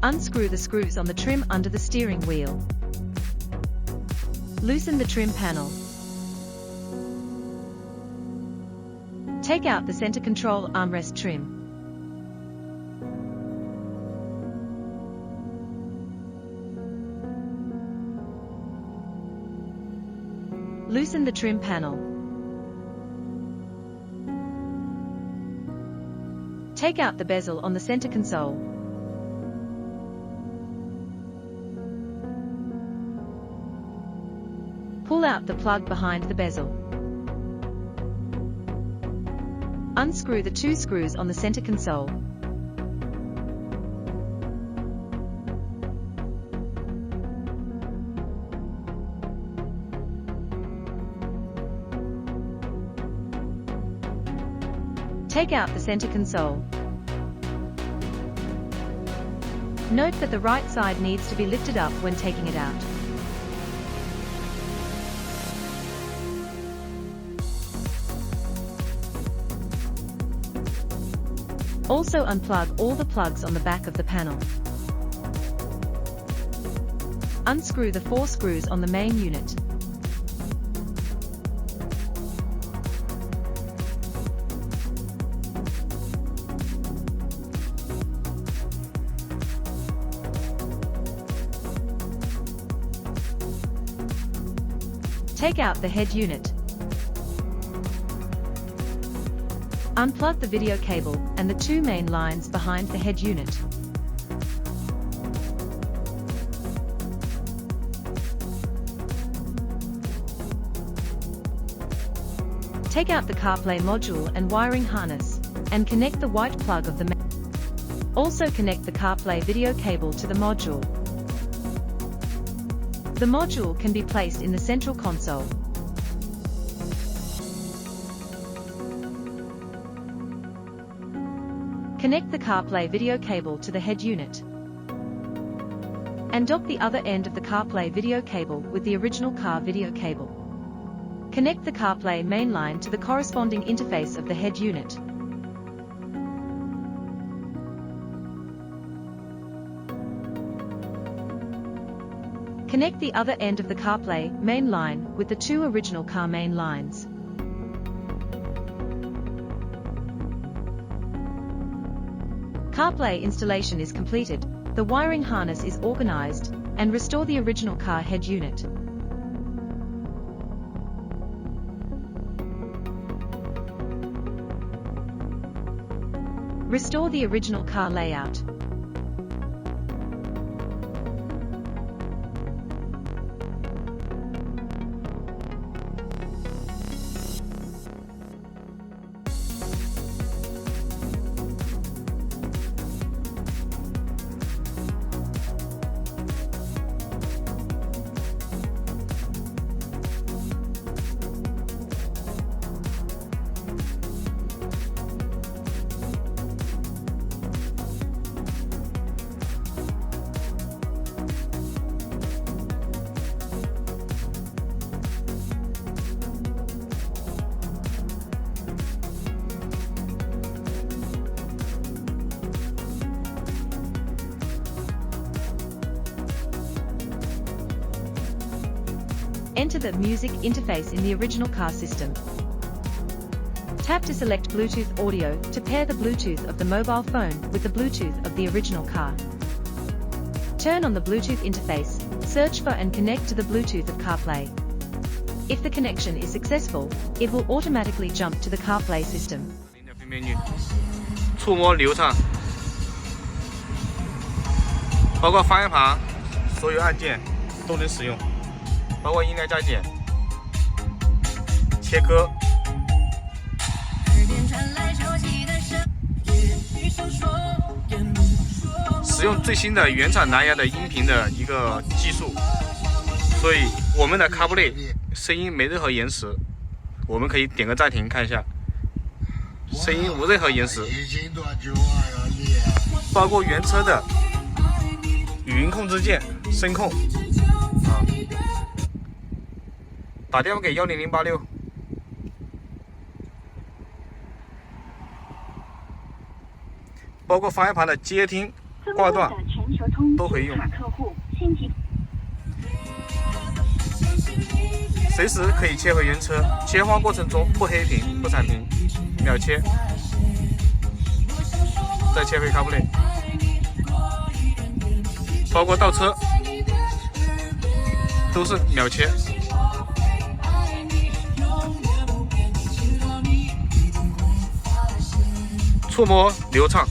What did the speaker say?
Unscrew the screws on the trim under the steering wheel. Loosen the trim panel. Take out the center control armrest trim. Loosen the trim panel. Take out the bezel on the center console. Pull out the plug behind the bezel. Unscrew the 2 screws on the center console. Take out the center console. Note that the right side needs to be lifted up when taking it out. Also unplug all the plugs on the back of the panel. Unscrew the 4 screws on the main unit. Take out the head unit. Unplug the video cable and the 2 main lines behind the head unit. Take out the Carplay module and wiring harness, and connect the white plug of the main. Also connect the Carplay video cable to the module. The module can be placed in the central console. Connect the Carplay video cable to the head unit. And dock the other end of the Carplay video cable with the original car video cable. Connect the Carplay mainline to the corresponding interface of the head unit. Connect the other end of the Carplay main line with the 2 original car main lines. Carplay installation is completed, the wiring harness is organized, and restore the original car head unit. Restore the original car layout. Enter the music interface in the original car system. Tap to select Bluetooth audio to pair the Bluetooth of the mobile phone with the Bluetooth of the original car. Turn on the Bluetooth interface, search for and connect to the Bluetooth of Carplay. If the connection is successful, it will automatically jump to the Carplay system. 触摸流畅，包括方向盘所有按键都能使用。 包括音量加减、切割。使用最新的原厂蓝牙的音频的一个技术，所以我们的 Carplay 声音没任何延时。我们可以点个暂停看一下，声音无任何延时。包括原车的语音控制键、声控。 打电话给10086，包括方向盘的接听挂断。都可以用，随时可以切回原车，切换过程中不黑屏不闪屏，秒切，再切回 Carplay， 包括倒车都是秒切。触摸流畅。